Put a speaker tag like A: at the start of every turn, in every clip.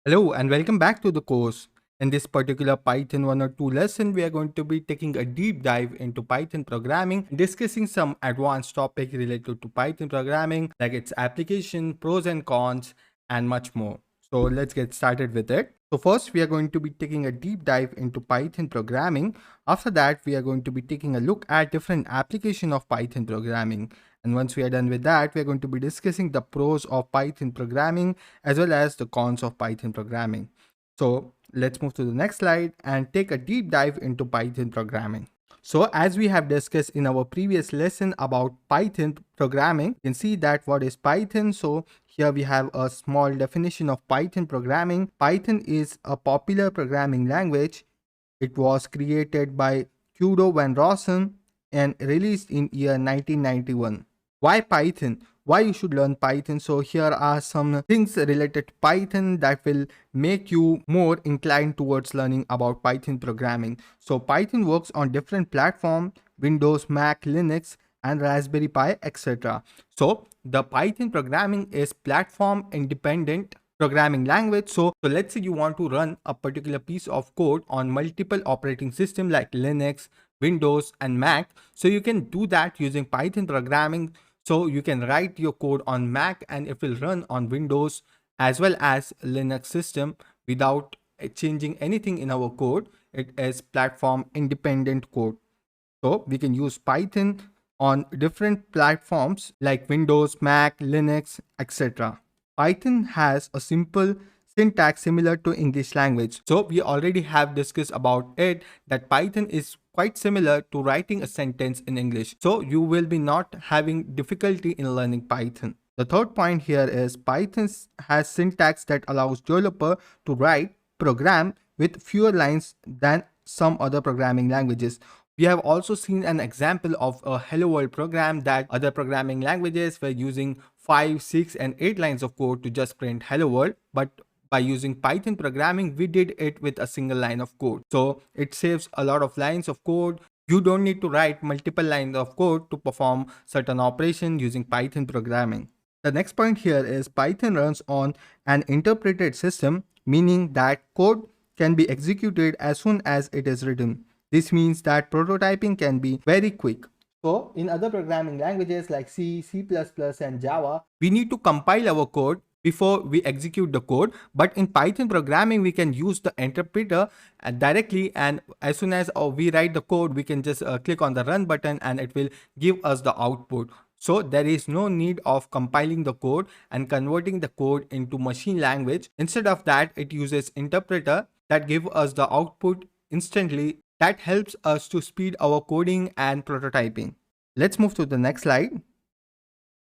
A: Hello and welcome back to the course. In this particular Python 1 or 2 lesson, we are going to be taking a deep dive into Python programming, discussing some advanced topic related to Python programming, like its application, pros and cons, and much more. So let's get started with it. So first, we are going to be taking a deep dive into Python programming. After that, we are going to be taking a look at different application of Python programming. And once we are done with that, we are going to be discussing the pros of Python programming as well as the cons of Python programming. So let's move to the next slide and take a deep dive into Python programming. So as we have discussed in our previous lesson about Python programming, you can see that what is Python. So here we have a small definition of Python programming. Python is a popular programming language. It was created by Udo van Rossum and released in year 1991. Why Python? Why you should learn Python? So here are some things related to Python that will make you more inclined towards learning about Python programming. So Python works on different platforms: Windows, Mac, Linux, and Raspberry Pi, etc. So the Python programming is platform independent programming language. So let's say you want to run a particular piece of code on multiple operating systems like Linux, Windows, and Mac. So you can do that using Python programming. So you can write your code on Mac and it will run on Windows as well as Linux system without changing anything in our code. It is platform independent code. So we can use Python on different platforms like Windows, Mac, Linux, etc. Python has a simple syntax similar to English language. So we already have discussed about it that Python is quite similar to writing a sentence in English. So you will be not having difficulty in learning Python. The third point here is Python has syntax that allows developer to write program with fewer lines than some other programming languages. We have also seen an example of a Hello World program that other programming languages were using 5, 6, and 8 lines of code to just print Hello World, but by using Python programming, we did it with a single line of code. So it saves a lot of lines of code. You don't need to write multiple lines of code to perform certain operation using Python programming. The next point here is Python runs on an interpreted system, meaning that code can be executed as soon as it is written. This means that prototyping can be very quick. So in other programming languages like C, C++, and Java, we need to compile our code before we execute the code. But in Python programming, we can use the interpreter directly, and as soon as we write the code, we can just click on the run button and it will give us the output. So there is no need of compiling the code and converting the code into machine language. Instead of that, it uses interpreter that give us the output instantly. That helps us to speed our coding and prototyping. Let's move to the next slide.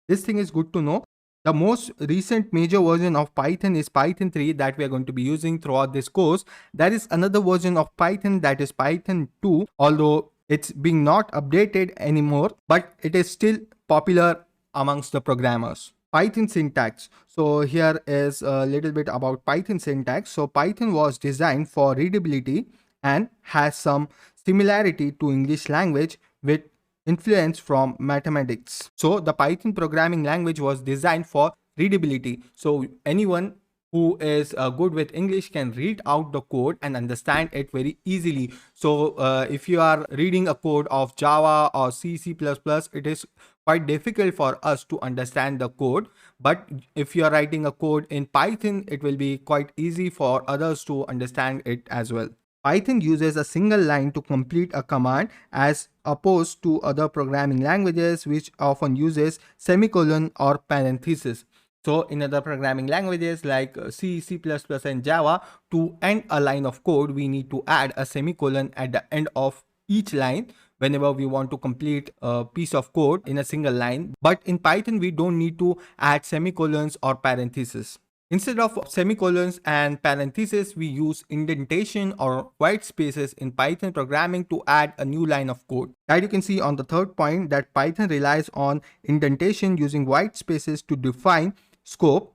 A: This thing is good to know. The most recent major version of Python is Python 3 that we are going to be using throughout this course. There is another version of Python that is Python 2, although it's being not updated anymore, but it is still popular amongst the programmers. Python syntax. So here is a little bit about Python syntax. So Python was designed for readability and has some similarity to English language with influence from mathematics. So the Python programming language was designed for readability. So anyone who is good with English can read out the code and understand it very easily. So if you are reading a code of Java or C, C++, it is quite difficult for us to understand the code. But if you are writing a code in Python, it will be quite easy for others to understand it as well. Python uses a single line to complete a command as opposed to other programming languages which often uses semicolon or parenthesis. So in other programming languages like C, C++, and Java, to end a line of code, we need to add a semicolon at the end of each line whenever we want to complete a piece of code in a single line. But in Python, we don't need to add semicolons or parentheses. Instead of semicolons and parentheses, we use indentation or white spaces in Python programming to add a new line of code. That you can see on the third point that Python relies on indentation using white spaces to define scope,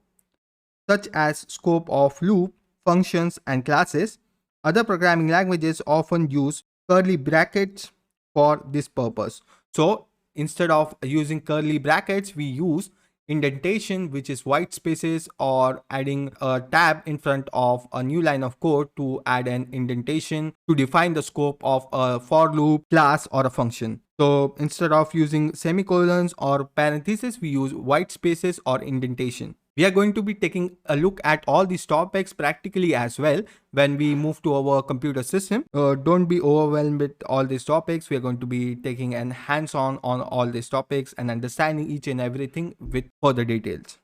A: such as scope of loop, functions, and classes. Other programming languages often use curly brackets for this purpose. So instead of using curly brackets, we use indentation, which is white spaces, or adding a tab in front of a new line of code to add an indentation to define the scope of a for loop, class, or a function. So instead of using semicolons or parentheses, we use white spaces or indentation. We are going to be taking a look at all these topics practically as well when we move to our computer system. Don't be overwhelmed with all these topics. We are going to be taking an hands-on on all these topics and understanding each and everything with further details.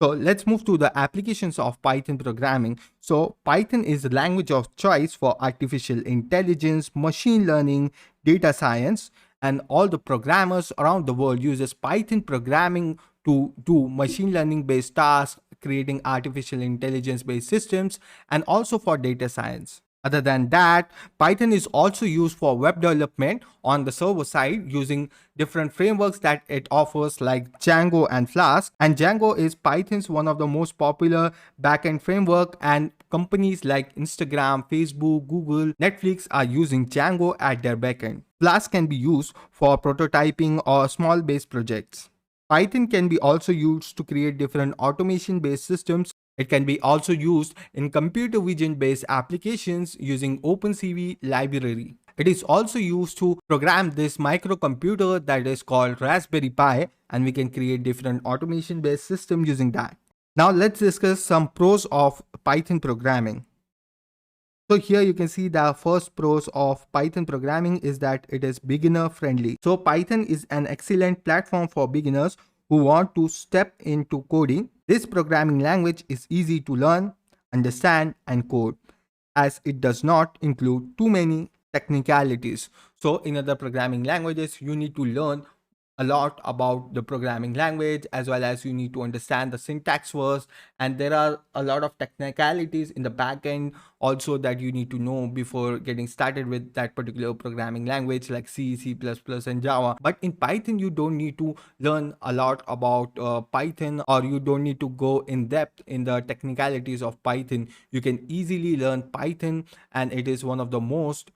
A: So let's move to the applications of Python programming. So Python is the language of choice for artificial intelligence, machine learning, data science, and all the programmers around the world uses Python programming to do machine learning based tasks, creating artificial intelligence based systems, and also for data science. Other than that, Python is also used for web development on the server side using different frameworks that it offers like Django and Flask. And Django is Python's one of the most popular backend framework, and companies like Instagram, Facebook, Google, Netflix are using Django at their backend. Flask can be used for prototyping or small base projects. Python can be also used to create different automation based systems. It can be also used in computer vision based applications using OpenCV library. It is also used to program this microcomputer that is called Raspberry Pi, and we can create different automation based systems using that. Now let's discuss some pros of Python programming. So here you can see the first pros of Python programming is that it is beginner friendly. So Python is an excellent platform for beginners who want to step into coding. This programming language is easy to learn, understand, and code, as it does not include too many technicalities. So in other programming languages, you need to learn a lot about the programming language, as well as you need to understand the syntax first, and there are a lot of technicalities in the backend also that you need to know before getting started with that particular programming language like C, C++, and Java. But in Python, you don't need to learn a lot about Python, or you don't need to go in depth in the technicalities of Python. You can easily learn Python, and it is one of the most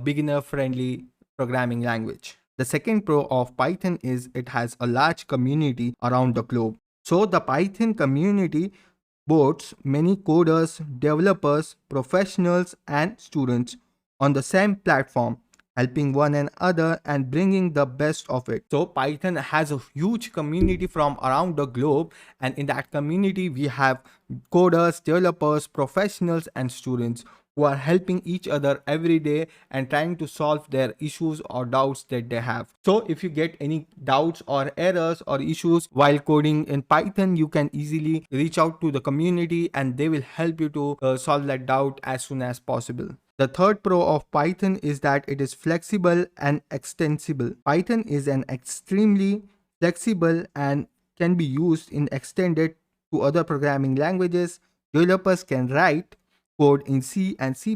A: beginner friendly programming language. The second pro of Python is it has a large community around the globe. So the Python community boasts many coders, developers, professionals, and students on the same platform, helping one another and bringing the best of it. So Python has a huge community from around the globe, and in that community we have coders, developers, professionals, and students who are helping each other every day and trying to solve their issues or doubts that they have. So if you get any doubts or errors or issues while coding in Python, you can easily reach out to the community and they will help you to solve that doubt as soon as possible. The third pro of Python is that it is flexible and extensible. Python is an extremely flexible and can be used in extended to other programming languages. Developers can write code in C and C++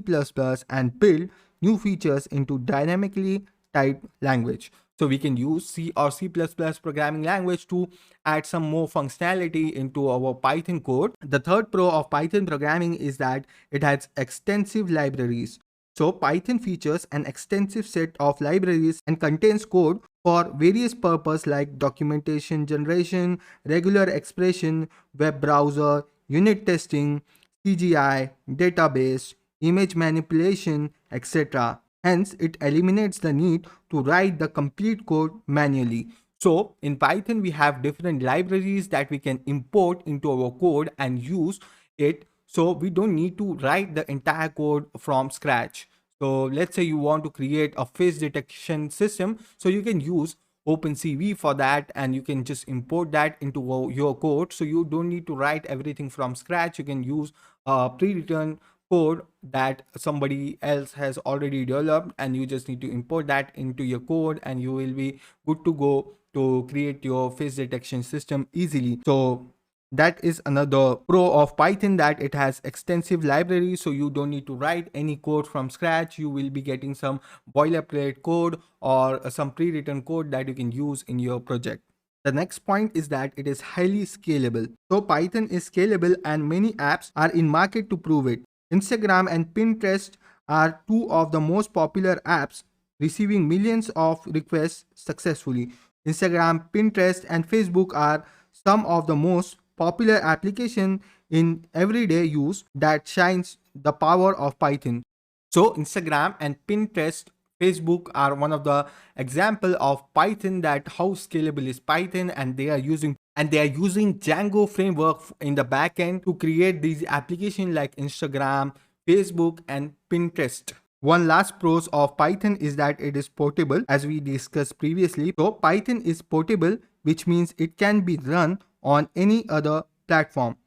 A: and build new features into dynamically typed language. So we can use C or C++ programming language to add some more functionality into our Python code. The third pro of Python programming is that it has extensive libraries. So Python features an extensive set of libraries and contains code for various purposes like documentation generation, regular expression, web browser, unit testing, CGI, database, image manipulation, etc. Hence, it eliminates the need to write the complete code manually. So, in Python, we have different libraries that we can import into our code and use it. So, we don't need to write the entire code from scratch. So, let's say you want to create a face detection system. So, you can use OpenCV for that, and you can just import that into your code. So you don't need to write everything from scratch. You can use a pre-written code that somebody else has already developed, and you just need to import that into your code and you will be good to go to create your face detection system easily. So that is another pro of Python, that it has extensive libraries, so you don't need to write any code from scratch. You will be getting some boilerplate code or some pre-written code that you can use in your project. The next point is that it is highly scalable. So Python is scalable and many apps are in market to prove it. Instagram and Pinterest are two of the most popular apps, receiving millions of requests successfully. Instagram, Pinterest, and Facebook are some of the most popular application in everyday use that shines the power of Python. So Instagram and Pinterest, Facebook are one of the example of Python, that how scalable is Python, and they are using Django framework in the backend to create these applications like Instagram, Facebook, and Pinterest. One last pros of Python is that it is portable, as we discussed previously. So Python is portable, which means it can be run on any other platform.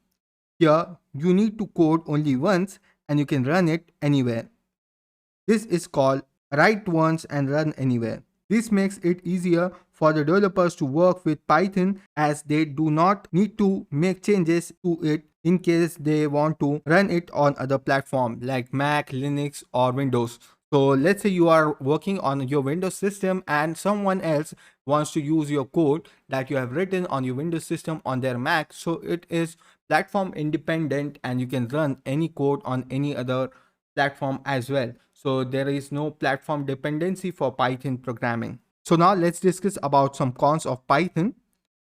A: Here, you need to code only once and you can run it anywhere. This is called write once and run anywhere. This makes it easier for the developers to work with Python, as they do not need to make changes to it in case they want to run it on other platforms like Mac, Linux, or Windows. So let's say you are working on your Windows system and someone else wants to use your code that you have written on your Windows system on their Mac. So it is platform independent and you can run any code on any other platform as well. So there is no platform dependency for Python programming. So now let's discuss about some cons of Python.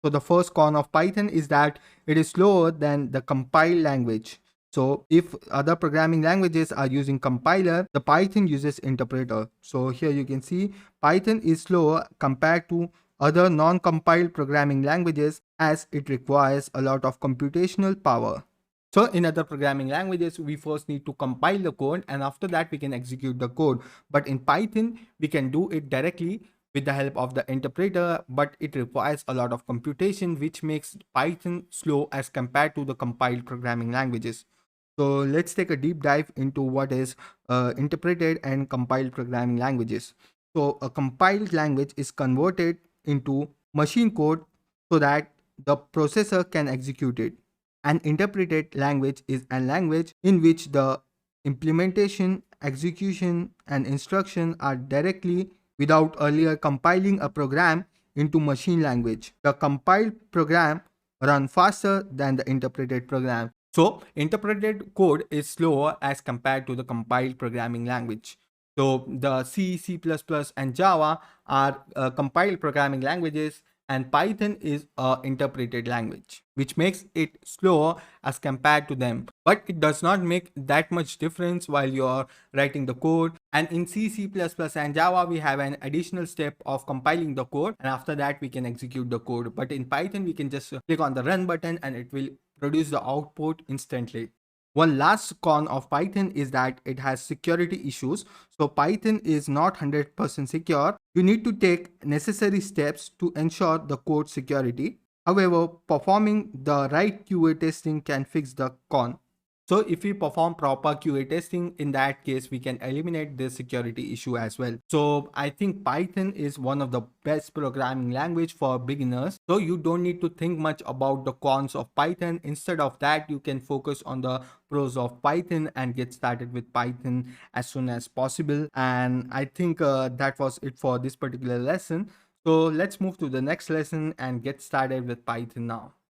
A: So the first con of Python is that it is slower than the compile language. So if other programming languages are using compiler, the Python uses interpreter. So here you can see Python is slower compared to other non-compiled programming languages, as it requires a lot of computational power. So in other programming languages, we first need to compile the code and after that we can execute the code. But in Python, we can do it directly with the help of the interpreter, but it requires a lot of computation, which makes Python slow as compared to the compiled programming languages. So let's take a deep dive into what is interpreted and compiled programming languages. So a compiled language is converted into machine code so that the processor can execute it. An interpreted language is a language in which the implementation, execution, and instruction are directly without earlier compiling a program into machine language. The compiled program run faster than the interpreted program. So interpreted code is slower as compared to the compiled programming language. So the C, C++, and Java are compiled programming languages, and Python is a interpreted language, which makes it slower as compared to them. But it does not make that much difference while you're writing the code. And in C, C++, and Java, we have an additional step of compiling the code, and after that we can execute the code. But in Python, we can just click on the run button and it will produce the output instantly. One last con of Python is that it has security issues. So Python is not 100% secure. You need to take necessary steps to ensure the code security. However, performing the right QA testing can fix the con. So if we perform proper QA testing, in that case, we can eliminate this security issue as well. So I think Python is one of the best programming language for beginners. So you don't need to think much about the cons of Python. Instead of that, you can focus on the pros of Python and get started with Python as soon as possible. And I think that was it for this particular lesson. So let's move to the next lesson and get started with Python now.